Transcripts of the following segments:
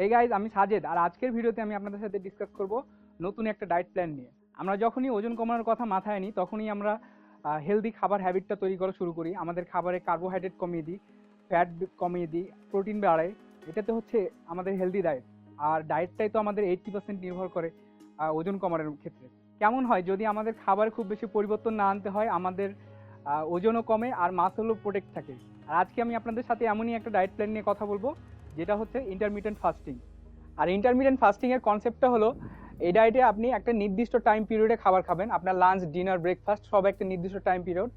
এই গাইজ, আমি সাজেদ, আর আজকের ভিডিওতে আমি আপনাদের সাথে ডিসকাস করব নতুন একটা ডায়েট প্ল্যান নিয়ে। আমরা যখনই ওজন কমানোর কথা মাথায় আনি তখনই আমরা হেলদি খাবার হ্যাবিটটা তৈরি করা শুরু করি। আমাদের খাবারে কার্বোহাইড্রেট কমিয়ে দিই, ফ্যাট কমিয়ে দিই, প্রোটিন বাড়াই। এটাতে হচ্ছে আমাদের হেলদি ডায়েট। আর ডায়েটটাই তো আমাদের 80% নির্ভর করে ওজন কমানোর ক্ষেত্রে। কেমন হয় যদি আমাদের খাবার খুব বেশি পরিবর্তন না আনতে হয়, আমাদের ওজনও কমে আর মাসলও প্রোটেক্ট থাকে। আর আজকে আমি আপনাদের সাথে এমনই একটা ডায়েট প্ল্যান নিয়ে কথা বলবো, যেটা হচ্ছে ইন্টারমিটেন্ট ফাস্টিং। আর ইন্টারমিটেন্ট ফাস্টিংয়ের কনসেপ্টটা হলো, এই ডায়েটে আপনি একটা নির্দিষ্ট টাইম পিরিয়ডে খাবার খাবেন। আপনার লাঞ্চ, ডিনার, ব্রেকফাস্ট সব একটা নির্দিষ্ট টাইম পিরিয়ড,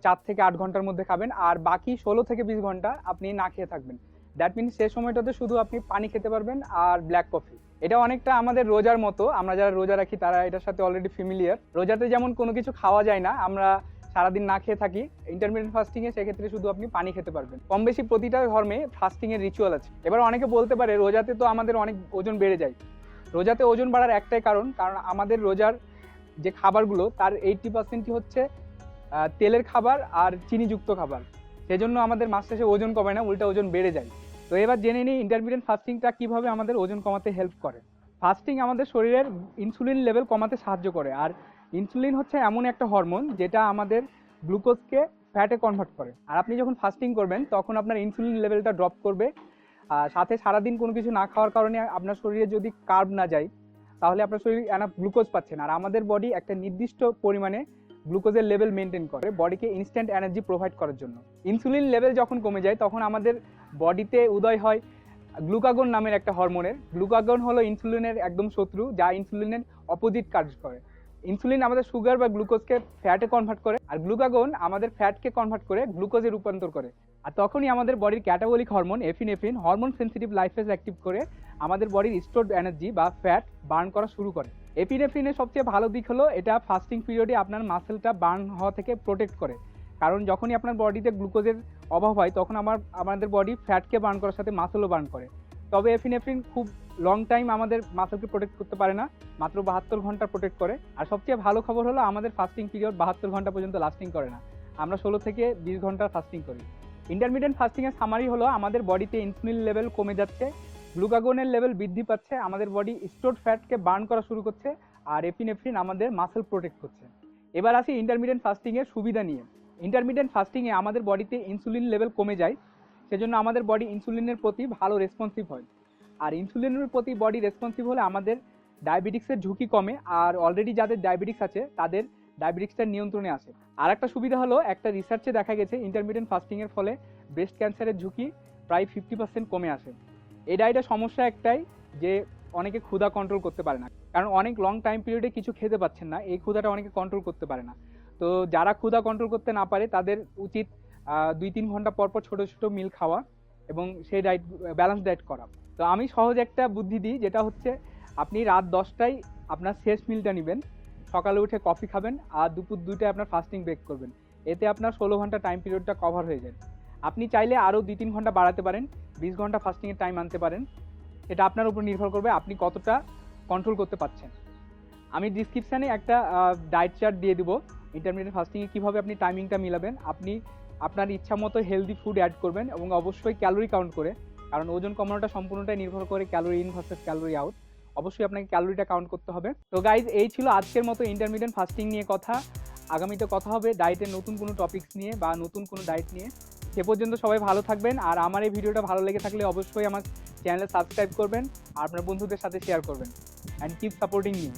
4 থেকে 8 ঘন্টার মধ্যে খাবেন। আর বাকি 16 থেকে 20 ঘন্টা আপনি না খেয়ে থাকবেন। দ্যাট মিনস সেই সময়টাতে শুধু আপনি পানি খেতে পারবেন আর ব্ল্যাক কফি। এটা অনেকটা আমাদের রোজার মতো। আমরা যারা রোজা রাখি তারা এটার সাথে অলরেডি ফ্যামিলিয়ার। রোজাতে যেমন কোনো কিছু খাওয়া যায় না, আমরা সারাদিন না খেয়ে থাকি, ইন্টারমিটেন্ট ফাস্টিং এ সেক্ষেত্রে শুধু আপনি পানি খেতে পারবেন। কম বেশি প্রতিটা ধর্মে ফাস্টিং এর রিচুয়াল আছে। এবার অনেকে বলতে পারে রোজাতে তো আমাদের অনেক ওজন বেড়ে যায়। রোজাতে ওজন বাড়ার একটাই কারণ আমাদের রোজার যে খাবারগুলো তার 80%ই হচ্ছে তেলের খাবার আর চিনিযুক্ত খাবার। সেজন্য আমাদের মাস শেষে ওজন কমে না, উল্টা ওজন বেড়ে যায়। তো এবার জেনে নিই ইন্টারমিটেন্ট ফাস্টিংটা কিভাবে আমাদের ওজন কমাতে হেল্প করে। ফাস্টিং আমাদের শরীরের ইনসুলিন লেভেল কমাতে সাহায্য করে। আর ইনসুলিন হচ্ছে এমন একটা হরমোন যেটা আমাদের গ্লুকোজকে ফ্যাটে কনভার্ট করে। আর আপনি যখন ফাস্টিং করবেন তখন আপনার ইনসুলিন লেভেলটা ড্রপ করবে। সাথে সারাদিন কোনো কিছু না খাওয়ার কারণে আপনার শরীরে যদি কার্ব না যায়, তাহলে আপনার শরীর এনাফ গ্লুকোজ পাচ্ছে না। আর আমাদের বডি একটা নির্দিষ্ট পরিমাণে গ্লুকোজের লেভেল মেনটেন করে বডিকে ইনস্ট্যান্ট এনার্জি প্রোভাইড করার জন্য। ইনসুলিন লেভেল যখন কমে যায় তখন আমাদের বডিতে উদয় হয় গ্লুকাগন নামের একটা হরমোনের। গ্লুকাগন হলো ইনসুলিনের একদম শত্রু, যা ইনসুলিনের অপোজিট কাজ করে। ইনসুলিন আমাদের সুগার বা গ্লুকোজকে ফ্যাটে কনভার্ট করে, আর গ্লুকাগন আমাদের ফ্যাটকে কনভার্ট করে গ্লুকোজে রূপান্তর করে। আর তখনই আমাদের বডির catabolic hormone epinephrine hormone sensitive lipase active করে আমাদের বডির স্টোরড এনার্জি বা ফ্যাট বার্ন করা শুরু করে। এপিনেফ্রিনের সবচেয়ে ভালো দিক হলো এটা ফাস্টিং পিরিয়ডে আপনার মাসেলটা বার্ন হওয়া থেকে প্রোটেক্ট করে। কারণ যখনই আপনার বডিতে গ্লুকোজের অভাব হয় তখন আমাদের বডি ফ্যাটকে বার্ন করার সাথে মাসেলও বার্ন করে। তবে এপিনেফ্রিন খুব লং টাইম আমাদের মাসেলকে প্রোটেক্ট করতে পারে না, মাত্র 72 ঘন্টা প্রোটেক্ট করে। আর সবচেয়ে ভালো খবর হলো আমাদের ফাস্টিং পিরিয়ড 72 ঘন্টা পর্যন্ত লাস্টিং করে না, আমরা 16 থেকে 20 ঘন্টা ফাস্টিং করি। ইন্টারমিডিয়েন্ট ফাস্টিংয়ের সামারি হলো আমাদের বডিতে ইনসুলিন লেভেল কমে যাচ্ছে, গ্লুকাগনের লেভেল বৃদ্ধি পাচ্ছে, আমাদের বডি স্টোরড ফ্যাটকে বার্ন করা শুরু করছে, আর এপিনেফ্রিন আমাদের মাসেল প্রোটেক্ট করছে। এবার আসি ইন্টারমিডিয়েন্ট ফাস্টিংয়ের সুবিধা নিয়ে। ইন্টারমিডিয়েন্ট ফাস্টিংয়ে আমাদের বডিতে ইনসুলিন লেভেল কমে যায়, সেজন্য আমাদের বডি ইনসুলিনের প্রতি ভালো রেসপন্সিভ হয়। আর ইনসুলিনের প্রতি বডি রেসপন্সিভ হলে আমাদের ডায়াবেটিক্সের ঝুঁকি কমে, আর অলরেডি যাদের ডায়াবেটিক্স আছে তাদের ডায়াবেটিক্সটা নিয়ন্ত্রণে আসে। আর একটা সুবিধা হলো, একটা রিসার্চে দেখা গেছে ইন্টারমিডিয়েন্ট ফাস্টিংয়ের ফলে ব্রেস্ট ক্যান্সারের ঝুঁকি প্রায় 50% কমে আসে। এই ডায়েটের সমস্যা একটাই, যে অনেকে ক্ষুধা কন্ট্রোল করতে পারে না, কারণ অনেক লং টাইম পিরিয়ডে কিছু খেতে পাচ্ছেন না, এই ক্ষুধাটা অনেকে কন্ট্রোল করতে পারে না। তো যারা ক্ষুধা কন্ট্রোল করতে না পারে তাদের উচিত 2-3 ঘন্টা পর পর ছোটো ছোটো মিল খাওয়া এবং সেই ডায়েট ব্যালেন্স ডায়েট করা। তো আমি সহজ একটা বুদ্ধি দিই, যেটা হচ্ছে আপনি রাত 10টায় আপনার শেষ মিলটা নেবেন, সকালে উঠে কফি খাবেন, আর দুপুর 2টায় আপনার ফাস্টিং ব্রেক করবেন। এতে আপনার 16 ঘন্টা টাইম পিরিয়ডটা কভার হয়ে যায়। আপনি চাইলে আরও 2-3 ঘন্টা বাড়াতে পারেন, 20 ঘন্টা ফাস্টিংয়ের টাইম আনতে পারেন। এটা আপনার উপর নির্ভর করবে আপনি কতটা কন্ট্রোল করতে পারছেন। আমি ডিসক্রিপশানে একটা ডায়েট চার্ট দিয়ে দিব ইন্টারমিডিয়েট ফাস্টিংয়ে কীভাবে আপনি টাইমিংটা মিলাবেন। আপনি আপনার ইচ্ছা মতো হেলদি ফুড অ্যাড করবেন এবং অবশ্যই ক্যালোরি কাউন্ট করে, কারণ ওজন কমানোটা সম্পূর্ণটাই নির্ভর করে calorie in versus calorie out. অবশ্যই আপনাকে ক্যালোরিটা কাউন্ট করতে হবে। তো গাইজ, এই ছিল আজকের মতো ইন্টারমিডিয়েট ফাস্টিং নিয়ে কথা। আগামীতে কথা হবে ডায়েটের নতুন কোনো টপিকস নিয়ে বা নতুন কোনো ডায়েট নিয়ে। সে পর্যন্ত সবাই ভালো থাকবেন। আর আমার এই ভিডিওটা ভালো লেগে থাকলে অবশ্যই আমার চ্যানেলে সাবস্ক্রাইব করবেন আর আপনার বন্ধুদের সাথে শেয়ার করবেন। And keep supporting me.